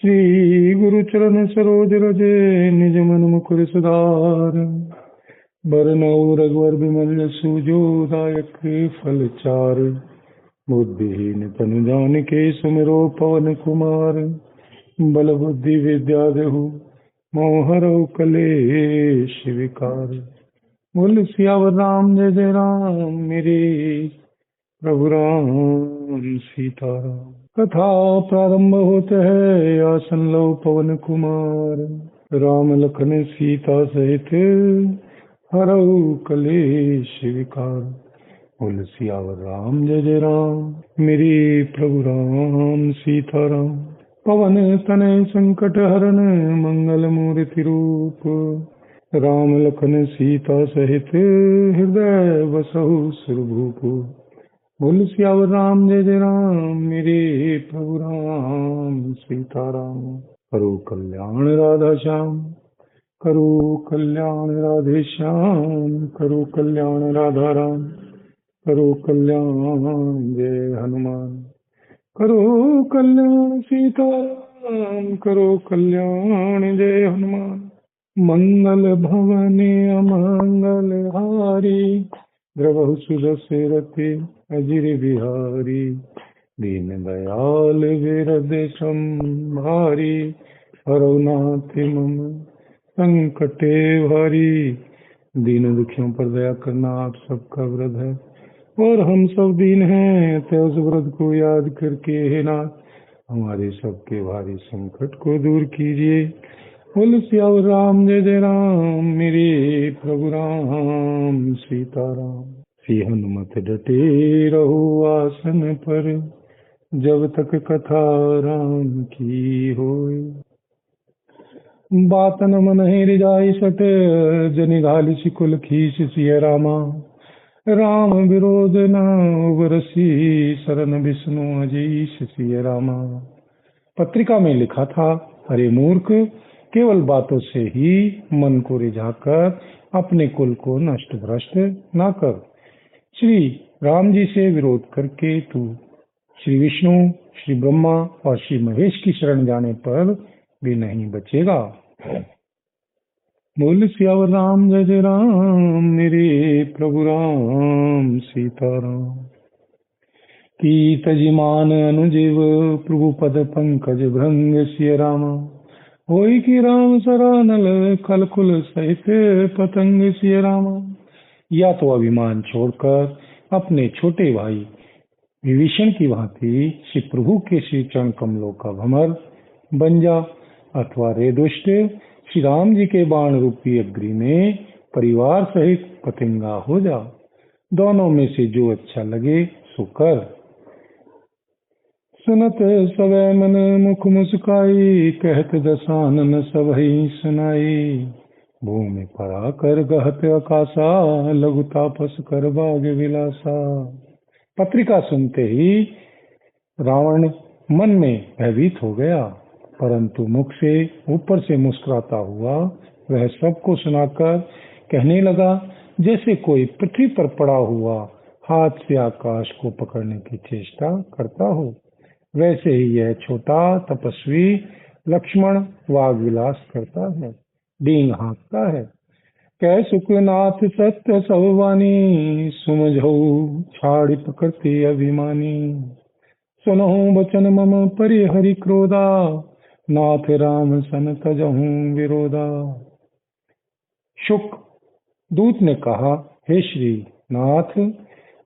श्री गुरु चरण सरोज रजे निज मन मुकुर सुधार। बरनउँ रघुवर बिमल जसु जो दायक फल चार। बुद्धिहीन तनु जानिके सुमिरो पवन कुमार। बल बुद्धि विद्या देहु मोहरउ कलेश विकार। बोल सियावर राम जय जय राम मेरे प्रभु राम सीताराम। कथा प्रारंभ होते है आसन लो पवन कुमार। राम लखन सीता सहित हरऊ कलेश विकार। बोल सियावर राम जय जय राम मेरे प्रभु राम सीताराम। पवन तनय संकट हरन मंगल मूर्ति रूप। राम लखन सीता सहित हृदय बसहु सुरभूप। बोल सियावर राम जय जय राम मेरे प्रभु राम सीताराम। करो कल्याण राधा श्याम करो कल्याण राधे श्याम। करो कल्याण राधा राम करो कल्याण जय हनुमान। करो कल्याण सीताराम करो कल्याण जय हनुमान। मंगल भवने अमंगल हारी। द्रवहु सुदशरथि अजिर बिहारी। दीन दयाल विरद संभारी। हरौ नाथ मम संकटे भारी। दीन दुखियों पर दया करना आप सबका व्रत है और हम सब दीन हैं। तो उस व्रत को याद करके हे नाथ हमारे सबके भारी संकट को दूर कीजिए। बोल सियावर राम जय जय राम मेरे प्रभु राम सीताराम। श्री हनुमत डटे रहो आसन पर। जब तक कथा राम की होय। बात न मन हृदय सत। जनि घालि सिकुल खीस सिय रामा। राम विरोध न बरसी शरण विष्णु अजीश सिय रामा। पत्रिका में लिखा था, अरे मूर्ख, केवल बातों से ही मन को रिझाकर अपने कुल को नष्ट भ्रष्ट न कर। श्री राम जी से विरोध करके तू श्री विष्णु, श्री ब्रह्मा और श्री महेश की शरण जाने पर भी नहीं बचेगा। बोल सियावर राम जय जय राम मेरे प्रभु राम सीताराम। की तजिमान अनुजीव प्रभु पद पंकज भृंग सिय रामा। होई की राम सरानल खलकुल सहित पतंग सिय रामा। या तो अभिमान छोड़कर अपने छोटे भाई विभीषण की भांति श्री प्रभु के श्री चरण कमलों का भंवर बन जा, अथवा रे दुष्ट श्री राम जी के बाण रूपी अग्नि में परिवार सहित पतंगा हो जा। दोनों में से जो अच्छा लगे सो कर। सुनत सवै मन मुख मुस्काई। कहत दसानन सबहि सुनाई। भूमि परा कर गहत आकाशा। लघु तापस कर बाग विलासा। पत्रिका सुनते ही रावण मन में भयभीत हो गया, परंतु मुख से ऊपर से मुस्कुराता हुआ वह सबको सुनाकर कहने लगा, जैसे कोई पृथ्वी पर पड़ा हुआ हाथ से आकाश को पकड़ने की चेष्टा करता हो, वैसे ही यह छोटा तपस्वी लक्ष्मण वाग विलास करता है, डींग हाँकता है। कह सुखनाथ सत्य सब वाणी। सुमझऊ छाड़ी प्रकृति अभिमानी। सुनहु वचन मम परिहरि क्रोधा। नाथ राम सन तजहू विरोधा। शुक दूत ने कहा, हे श्री नाथ,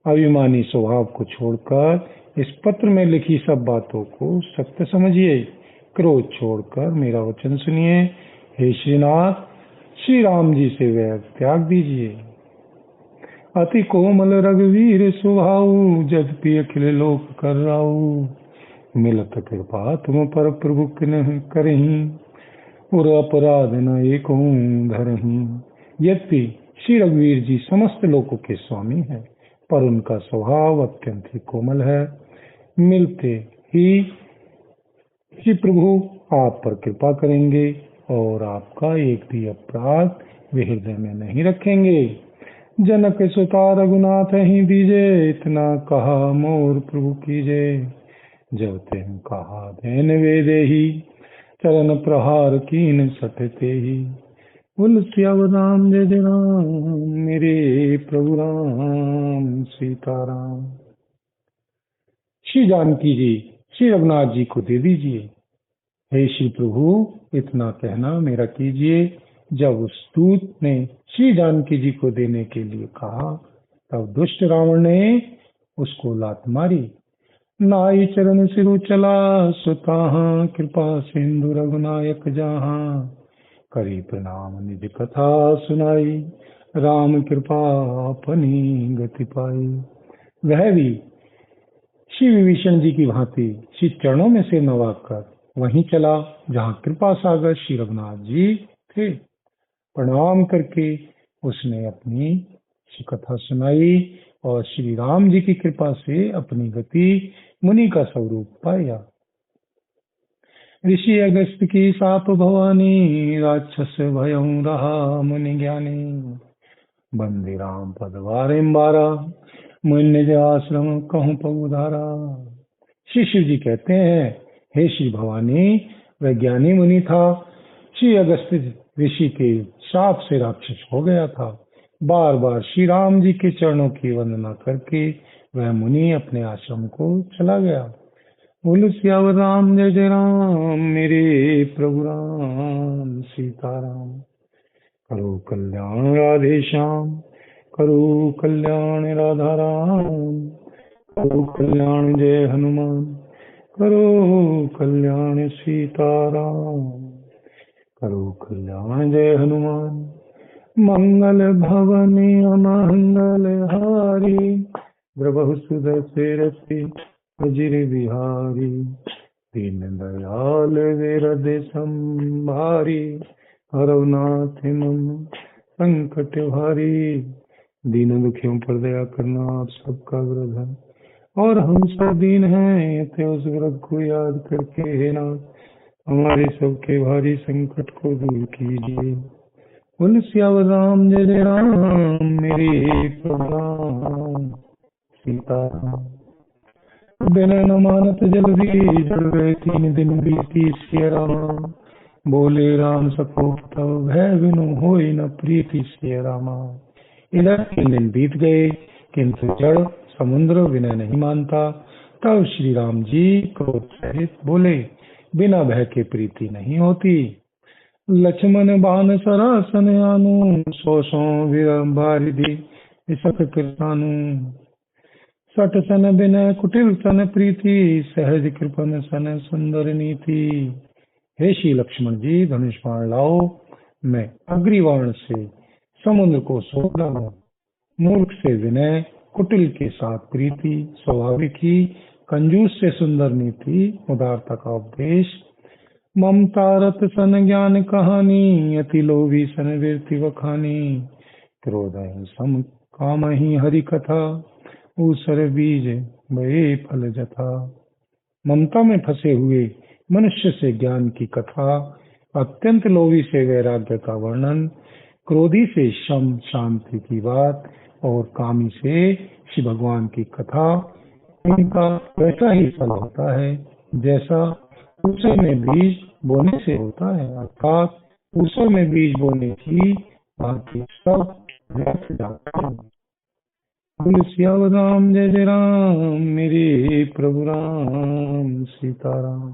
अभिमानी स्वभाव को छोड़कर इस पत्र में लिखी सब बातों को सत्य समझिए। क्रोध छोड़कर मेरा वचन सुनिए। हे श्रीनाथ, श्री राम जी से वैर त्याग दीजिए। अति कोमल रघुवीर सुभाऊ। जद्यपि अखिल लोक कर राऊ। मिलत कृपा तुम पर प्रभु किन्ह करहीं। उर अपराध न एकहु धरहीं। यद्यपि श्री रघुवीर जी समस्त लोकों के स्वामी हैं, पर उनका स्वभाव अत्यंत ही कोमल है। मिलते ही श्री प्रभु आप पर कृपा करेंगे और आपका एक भी अपराध वे हृदय में नहीं रखेंगे। जनक सुता रघुनाथ ही दीजे। इतना कहा मोर प्रभु कीजे। जब तें कहा धैन वे देही। चरण प्रहार कीन सटते ही। बोल सियावर राम जय जय राम, मेरे प्रभु राम सीताराम। श्री जानकी जी श्री रघुनाथ जी को दे दीजिए। हे श्री प्रभु, इतना कहना मेरा कीजिए। जब उस दूत ने श्री जानकी जी को देने के लिए कहा, तब दुष्ट रावण ने उसको लात मारी। नाई चरण सिरु चला सुताहा, कृपा सिंधु रघुनायक जहाँ। करी प्रणाम निज कथा सुनाई, राम कृपा अपनी गति पाई। वह भी श्री विभीषण जी की भांति श्री चरणों में से नवाकर वहीं चला जहाँ कृपा सागर श्री रघुनाथ जी थे। प्रणाम करके उसने अपनी कथा सुनाई और श्री राम जी की कृपा से अपनी गति मुनि का स्वरूप पाया। ऋषि अगस्त की साप भवानी, राक्षस भयं रहा मुनि ज्ञानी। बंदे राम पद बारंबारा, मुनि निज आश्रम कहूँ पउधारा। श्री शिव जी कहते हैं, हे श्री भवानी, वह ज्ञानी मुनि था। श्री अगस्त ऋषि के शाप से राक्षस हो गया था। बार बार श्री राम जी के चरणों की वंदना करके वह मुनि अपने आश्रम को चला गया। बोलो सियावर राम जय जय राम, मेरे प्रभु राम सीताराम। करो कल्याण राधे श्याम, करो कल्याण राधा राम। करो कल्याण जय हनुमान, करो कल्याण सीताराम। करो कल्याण जय हनुमान। मंगल भवनी अमंगल हारी, द्रवहु सुदशरथि अजिर बिहारी। दीन दयाल विरद संभारी, हरौ नाथ मम संकट भारी। दीन दुखियों पर दया करना आप सबका व्रत है, और हम सब दीन हैं, अतः उस व्रत को याद करके हे नाथ हमारे सबके भारी संकट को दूर कीजिए। बोल सियावर राम जय जय राम, मेरे प्रभु राम सीताराम। बिना न मानत जल्दी, जल गए 3 दिन बीती सिया रामा। बोले राम सको तब भय बिनु होई न प्रीति सिया रामा। इधर 3 दिन बीत गए, किंतु जड़ समुद्र विनय नहीं मानता। तब श्री राम जी क्रोध सहित बोले, बिना भय के प्रीति नहीं होती। लक्ष्मण बान सरासन आनु, सौ सौ बारिधि इसक कृतानु। सट सन बिनय कुटिल सन प्रीति, सहज कृपन सन सुंदर नीति। हे श्री लक्ष्मण जी, धनुष बाण लाओ, मैं अग्रिवाण से समुद्र को सोख डालूं। मूर्ख से विनय, कुटिल के साथ प्रीति, स्वाभाविक ही कंजूस से सुंदर नीति, उदारता का उपदेश। ममता रत सन ज्ञान कहानी, अति लोभी सन वीरति वखानी। क्रोध सम काम ही हरि कथा, ऊसर बीज बे फल जथा। ममता में फंसे हुए मनुष्य से ज्ञान की कथा, अत्यंत लोभी से वैराग्य का वर्णन, क्रोधी से शम शांति की बात, और कामी से श्री भगवान की कथा। इनका वैसा ही फल होता है जैसा ऊसर में बीज बोने से होता है, अर्थात ऊसर में बीज बोने की बाकी सब व्यर्थ जाता है। बोल सियावर राम जय जय राम, मेरे प्रभु राम सीताराम।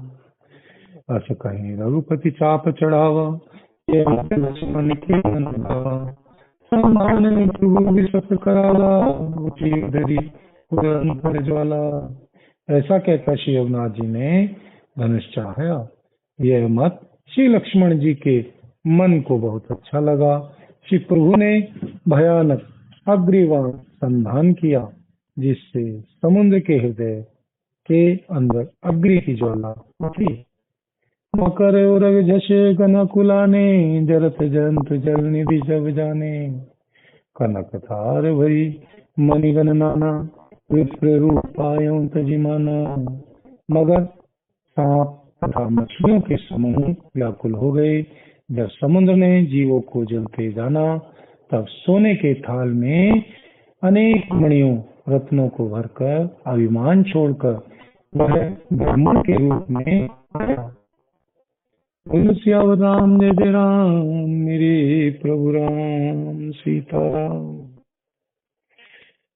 अस कहीं रघुपति चाप चढ़ावा, ये लक्ष्मण के मन भावा। समान प्रभु विसत कराला, ऊंची धरी पर ज्वाला। ऐसा कहकर श्री रघुनाथ जी ने धनुष चढ़ाया। यह मत श्री लक्ष्मण जी के मन को बहुत अच्छा लगा। श्री प्रभु ने भयानक अग्रिवाण संधान किया, जिससे समुद्र के हृदय के अंदर अग्नि की ज्वाला उठी। मकर उरग झसे गन कुलाने, जरत जंत जल निधि जब जाने। कनक थार भरी मणिगन नाना, विप्र रूप पायों तजिमाना। मगर सांप तथा मछलियों के समूह व्याकुल हो गए। जब समुद्र ने जीवों को जलते जाना, तब सोने के थाल में अनेक मणियों रत्नों को भरकर अभिमान छोड़कर वह ब्राह्मण के रूप में आया। बोल सियावर राम जय जय राम, मेरे प्रभु राम सीताराम।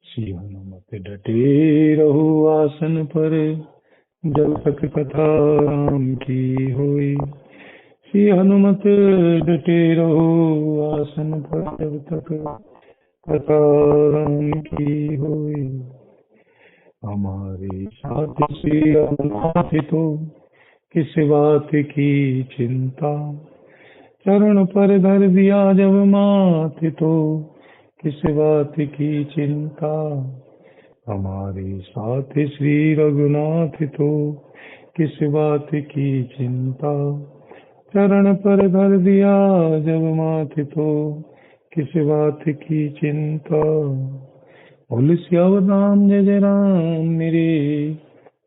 श्री हनुमत डटे रहो आसन पर, जब तक कथा राम की होई। श्री हनुमत डटे रहो आसन पर, जब तक कथा राम की होई। हमारे साथ श्री रघुनाथ तो, किस बात की चिंता। चरण पर धर दिया जब माथे तो, किस बात की चिंता। हमारे साथ श्री रघुनाथ तो, किस बात की चिंता। चरण पर धर दिया जब माथे तो, किस बात की चिंता। बोल सियावर राम जय जय राम, मेरे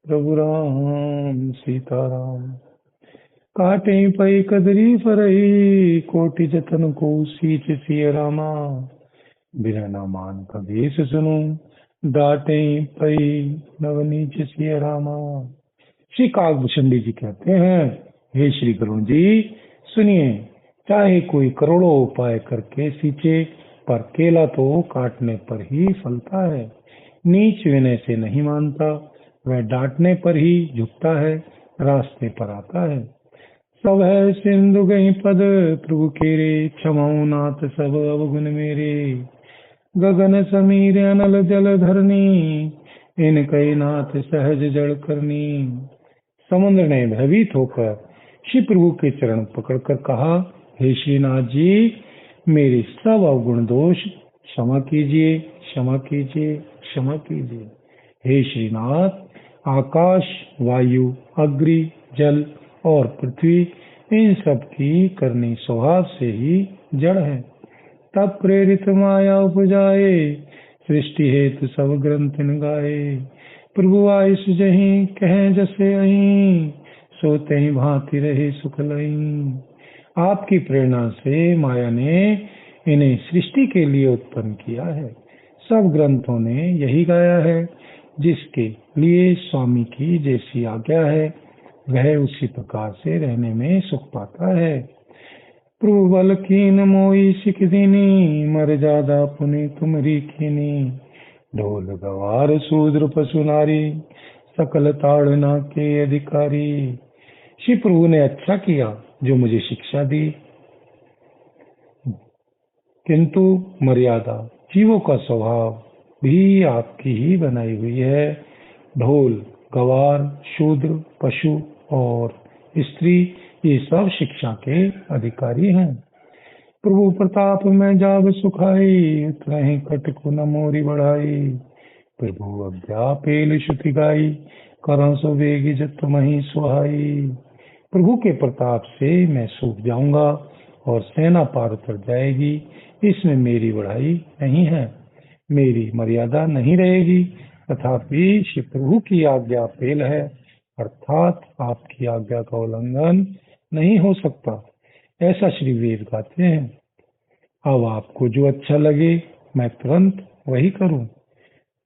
प्रभु राम सीताराम। काटे पई कदरी फरई, कोटि जतन को सींच सिय रामा। बिना न मान कबीस सुनो, डांटे पई नवनीच सिय रामा। श्री काकभूषण जी कहते हैं, हे श्री करुण जी सुनिए, चाहे कोई करोड़ों उपाय करके सींचे, पर केला तो काटने पर ही फलता है। नीच विनय से नहीं मानता, वह डांटने पर ही झुकता है, रास्ते पर आता है। सब है सिंधु गई पद प्रभु केरे, क्षमाओ नाथ सब अवगुण मेरे। गगन समीर अनल जल धरनी, इन कई नाथ सहज जड़ करनी। समुद्र ने भयभीत होकर श्री प्रभु के चरण पकड़कर कहा, हे श्रीनाथ जी, मेरे सब अवगुण दोष क्षमा कीजिए, क्षमा कीजिए, क्षमा कीजिए। हे श्रीनाथ, आकाश, वायु, अग्नि, जल और पृथ्वी, इन सब की करनी स्वभाव से ही जड़ है। तब प्रेरित माया उपजाए, सृष्टि हेतु सब ग्रंथ गाए। प्रभु आयुष जहीं कहें जैसे अहीं, सोते ही भांति रहे सुख लई। आपकी प्रेरणा से माया ने इन्हें सृष्टि के लिए उत्पन्न किया है। सब ग्रंथों ने यही गाया है, जिसके लिए स्वामी की जैसी आज्ञा है, वह उसी प्रकार से रहने में सुख पाता है। प्रभु बल कीन मोई सिख दीनी, मर जादा पुनि तुमरी कीनी। ढोल गवार शूद्र पशु नारी, सकल ताड़ना के अधिकारी। श्री प्रभु ने अच्छा किया जो मुझे शिक्षा दी, किंतु मर्यादा जीवों का स्वभाव भी आपकी ही बनाई हुई है। ढोल, गवार, शूद्र, पशु और स्त्री, ये सब शिक्षा के अधिकारी हैं। प्रभु प्रताप में जाब सुखाई, उतरहि कटकु न मोरी बढ़ाई। प्रभु अज्ञा पेल श्रुति गाई, करं सो वेगी जत मही सुहाई। प्रभु के प्रताप से मैं सूख जाऊंगा और सेना पार उतर जाएगी, इसमें मेरी बढ़ाई नहीं है, मेरी मर्यादा नहीं रहेगी। तथापि श्री प्रभु की आज्ञा पेल है, अर्थात आपकी आज्ञा का उल्लंघन नहीं हो सकता, ऐसा श्री वेद गाते हैं। अब आपको जो अच्छा लगे मैं तुरंत वही करूं।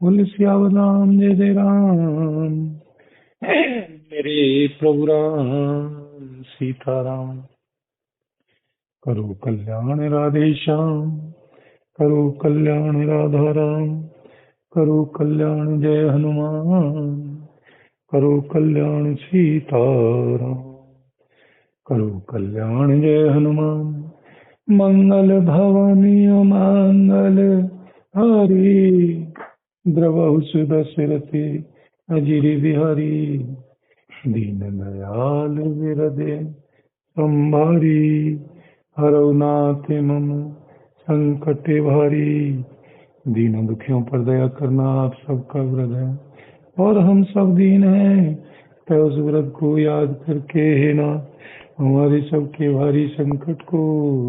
बोल सियावर राम जय जय राम, मेरे प्रभु राम सीताराम। करो कल्याण राधे श्याम, करो कल्याण राधा राम। करो कल्याण जय हनुमान, करो कल्याण सीताराम। करो कल्याण जय हनुमान। मंगल भवनीय मंगल हरि, द्रवहु सुदशरथे अजिर बिहारी। दीन दयाल विरदे संभारी, हरौ नाथ मम संकट भारी। दीन दुखियों पर दया करना आप सबका व्रत है, और हम सब दीन हैं, तो उस व्रत को याद करके हे नाथ हमारे सबके भारी संकट को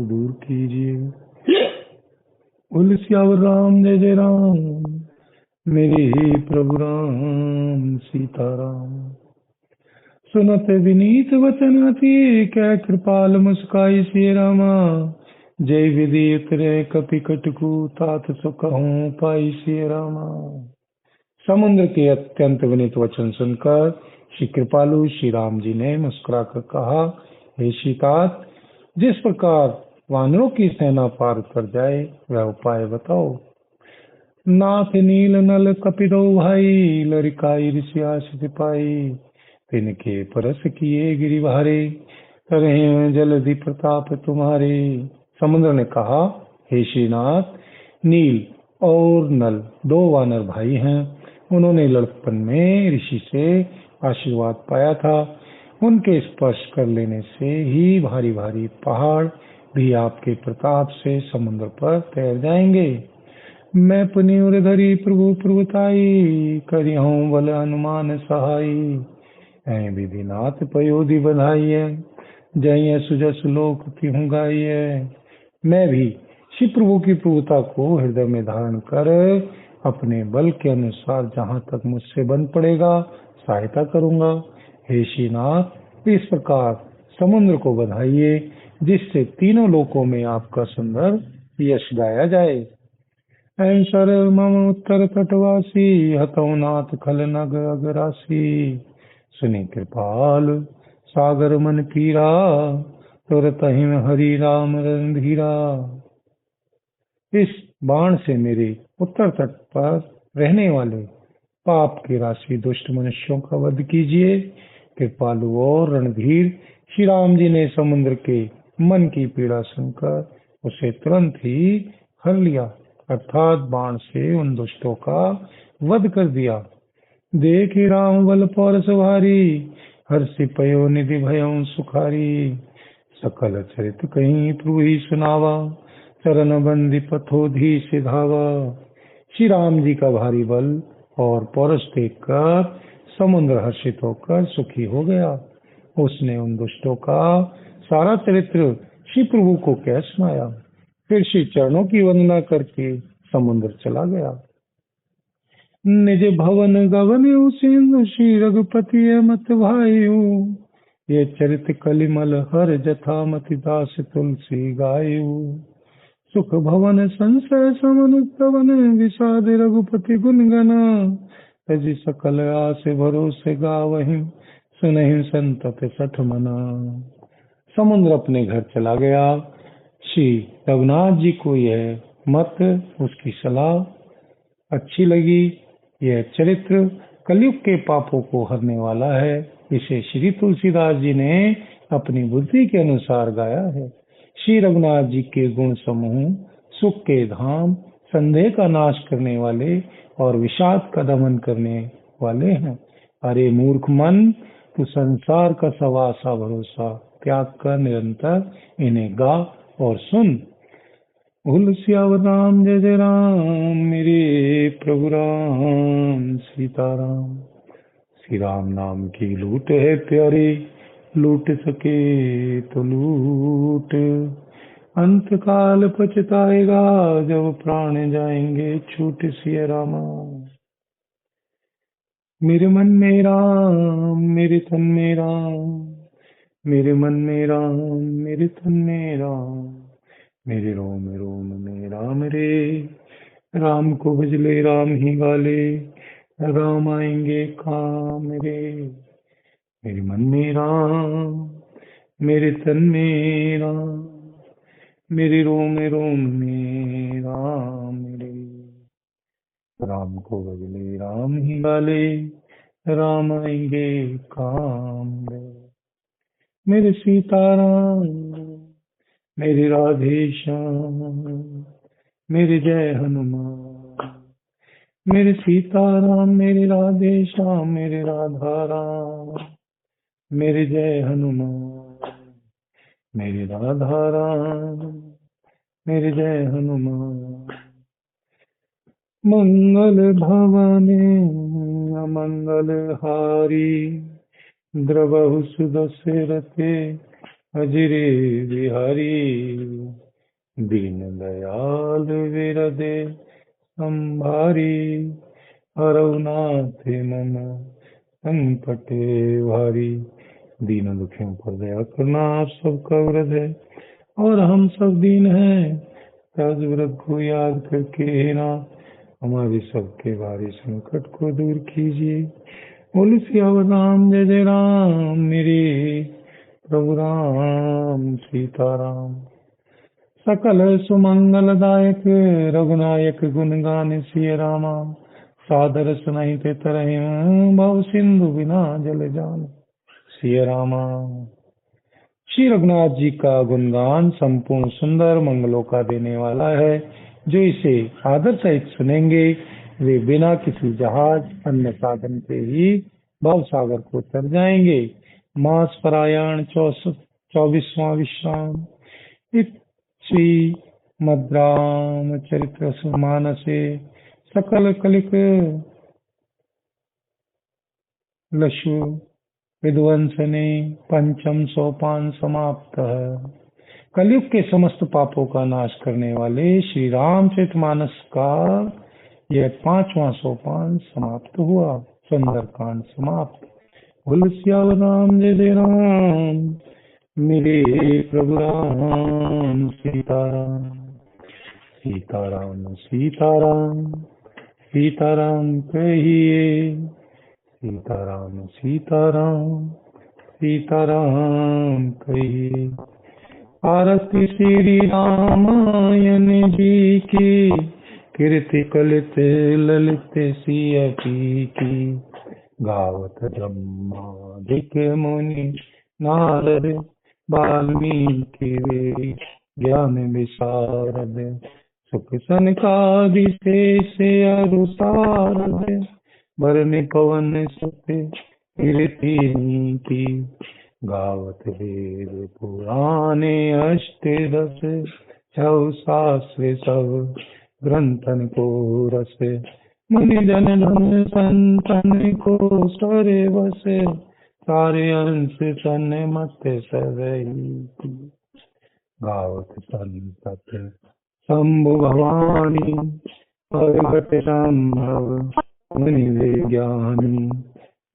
दूर कीजिए। बोल सियावर राम जय जय राम, मेरे ही प्रभु राम सीताराम। सुनत विनीत वचन अति, कै कृपाल मुस्काई सिय रामा। जय विधि उतरे कपि कटकु, तात सुखहूँ पाई सिय रामा। समुद्र के अत्यंत विनीत वचन सुनकर श्री कृपालु श्री राम जी ने मुस्कुराकर कहा, हे सीतात, जिस प्रकार वानरों की सेना पार कर जाए वह उपाय बताओ। नाथ नील नल कपिदो भाई, लरिकाई ऋषियास सिपाही, तिनके परस किए गिरिभारे, तरहे जलधि प्रताप तुम्हारे। समुद्र ने कहा, हे श्रीनाथ, नील और नल दो वानर भाई हैं। उन्होंने लड़कपन में ऋषि से आशीर्वाद पाया था। उनके स्पर्श कर लेने से ही भारी भारी पहाड़ भी आपके प्रताप से समुद्र पर तैर जाएंगे। मैं पुनि उरधरी प्रभु प्रभुताई, करी हूँ बल हनुमान सहाई। ऐ विधिनाथ पयोधि बधाई है, जय सुजस लोक की हूँ गाई है। मैं भी शिव प्रभु की प्रभुता को हृदय में धारण कर अपने बल के अनुसार जहाँ तक मुझसे बन पड़ेगा सहायता करूंगा। हे श्रीनाथ, इस प्रकार समुद्र को बधाइए, जिससे तीनों लोकों में आपका सुंदर यश गाया जाए। ऐसर मम उत्तर तटवासी, हतौ नाथ खल नग अगरासी। सुनि कृपाल सागर मन पीरा, तुरत हिम हरि राम रणधीरा। इस बाण से मेरे उत्तर तट पर रहने वाले पाप की राशि दुष्ट मनुष्यों का वध कीजिए। कृपालु और रणधीर श्री राम जी ने समुद्र के मन की पीड़ा सुनकर उसे तुरंत ही हर लिया, अर्थात बाण से उन दुष्टों का वध कर दिया। देखी राम बल पौरस भारी, हर्षि पयो निधि भयं सुखारी। सकल चरित कहीं प्रभु ही सुनावा, चरण बंदी पथोधी से धावा। श्री राम जी का भारी बल और पौरस देखकर समुद्र हर्षित होकर सुखी हो गया। उसने उन दुष्टों का सारा चरित्र श्री प्रभु को कह सुनाया। फिर श्री चरणों की वंदना करके समुद्र चला गया। निज भवन गवन सिंधु, श्री रघुपति मत भायु। ये चरित कलिमल हर जथा मति दास तुलसी गायु। सुख भवन संशय समन कवन, विषाद रघुपति गुण गना। तजि सकल आस भरोसे गावहि, सुनहि संतत सठ मना। समुद्र अपने घर चला गया। श्री रघुनाथ जी को यह मत, उसकी सलाह अच्छी लगी। यह चरित्र कलयुग के पापों को हरने वाला है। इसे श्री तुलसीदास जी ने अपनी बुद्धि के अनुसार गाया है। श्री रघुनाथ जी के गुण समूह सुख के धाम, संदेह का नाश करने वाले और विषाद का दमन करने वाले हैं। अरे मूर्ख मन, तू संसार का सवासा भरोसा त्याग कर निरंतर इन्हें गा और सुन। बोल सियावर राम जय जय राम, मेरे प्रभु राम सीताराम। श्री राम नाम की लूट है प्यारी, लूट सके तो लूट। अंत काल पछताएगा, जब प्राण जाएंगे छूट। सिया रामा। मेरे मन में राम, मेरे तन में राम, मेरे मन में राम, मेरे तन में राम। मेरे रोम रोम में राम रे, राम को भजले राम ही गाले, राम आएंगे काम रे। मेरे मन में राम, मेरे तन में राम, मेरे रोम रोम में राम रे। राम को भजले राम ही गाले, राम आएंगे काम रे। मेरे सीताराम, मेरे राधे श्याम, मेरे जय हनुमान। मेरे सीताराम, मेरे राधे श्याम, मेरे राधा राम, मेरे जय हनुमान। मेरे राधा राम, मेरे जय हनुमान। मंगल भवने अमंगल हारी, द्रवहु सुदशरथे अजरे बिहारी। दीन दयाल विरदे संभारी, हरउनाथ मम संकटे भारी। दीन दुखियों पर दया करना आप सबका व्रत है, और हम सब दीन हैं। राज व्रत को याद करके हे नाथ, हमारे सबके भारी संकट को दूर कीजिए। बोल सियावर राम जय जय राम, मेरे प्रभु राम सीताराम। सकल सुमंगलदायक रघुनायक गुण गान सिय रामा। सादर सुनाई ते तरह भव सिंधु बिना जल जान। सिय रामा। श्री रघुनाथ जी का गुणगान संपूर्ण सुंदर मंगलों का देने वाला है। जो इसे आदर सहित सुनेंगे वे बिना किसी जहाज अन्य साधन के ही भव सागर को तर जाएंगे। मास परायण 24वां विश्राम। इत श्री मद्राम चरित्र मानसे सकल कलिक लशु विध्वंसने पंचम सोपान समाप्त है। कलयुग के समस्त पापों का नाश करने वाले श्री रामचरितमानस का यह 5वां सोपान समाप्त हुआ। सुंदरकांड समाप्त। बोल सियावर राम जय जय राम। मेरे प्रभु राम सीताराम। सीताराम सीताराम सीताराम कहिए। सीताराम सीताराम सीताराम कहिए। आरती श्री रामायण जी की। कीर्ति कलित ललित सिय की। गावत ब्रह्मादिक मुनि नारद वाल्मीकि वे। ज्ञान विशारद सुख सनकादि शेष अरु सारद। भरने पवन सुत कीर्ति की। गावत वेद पुराणे अष्टदश। छौ शास्त्र सब ग्रंथन को रस। मुनि जन धन संतन को सरे बस। सारे अंश तन मत सरही। गावत संतत शंभु भवानी। प्रगट संभव मुनि विज्ञानी।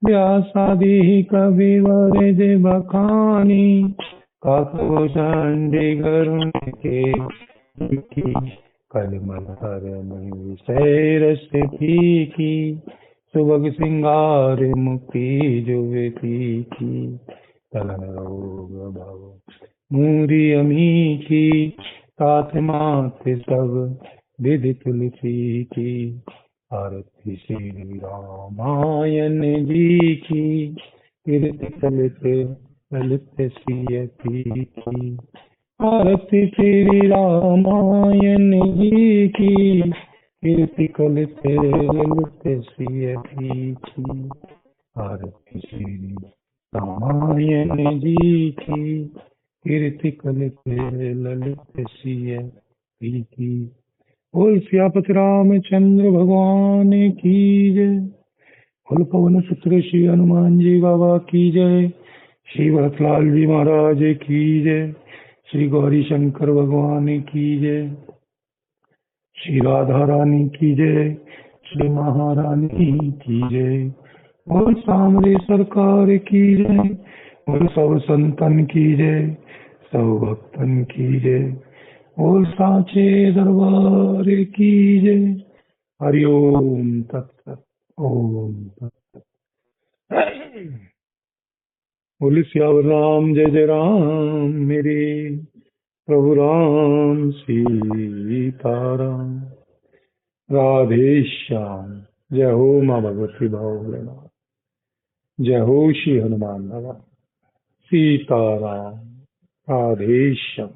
व्यासादि कवि वरद बखानी। काकव चंडी गरुण के की। कलिमल हरण विषय रस फीकी। सुभग सिंगार मुक्ति जुवती की। चलन रोग भव मूरी अमी की। तात मात सब विधि तुलसी की। आरती श्री रामायण जी की। कीर्ति कलित ललित सिय की। आरती श्री रामायण जी की। कीर्ति कलित ललित सिय की। आरती श्री रामायण जी की। कीर्ति कलित ललित सिय की। बोल सियापति रामचंद्र भगवान की जय। बोल पवन सुत्र श्री हनुमान जी बाबा की जय। श्री भरतलाल जी महाराज की जय। श्री गौरी शंकर भगवान की जय। श्री राधा रानी की जय। श्री महारानी की जय। बोल सामरे सरकार की जय। बोल सब संतन की जय। सब भक्तन की जय। बोल साचे दरबार की जय। हरिओम तत्सत। ओम तत्सत। बोल सियावर राम जय जय राम। मेरे प्रभु राम सीताराम। राधे श्याम। जय हो माँ भगवती भोलेनाथ। जय हो श्री हनुमान भगवान। सीताराम। राधे श्याम।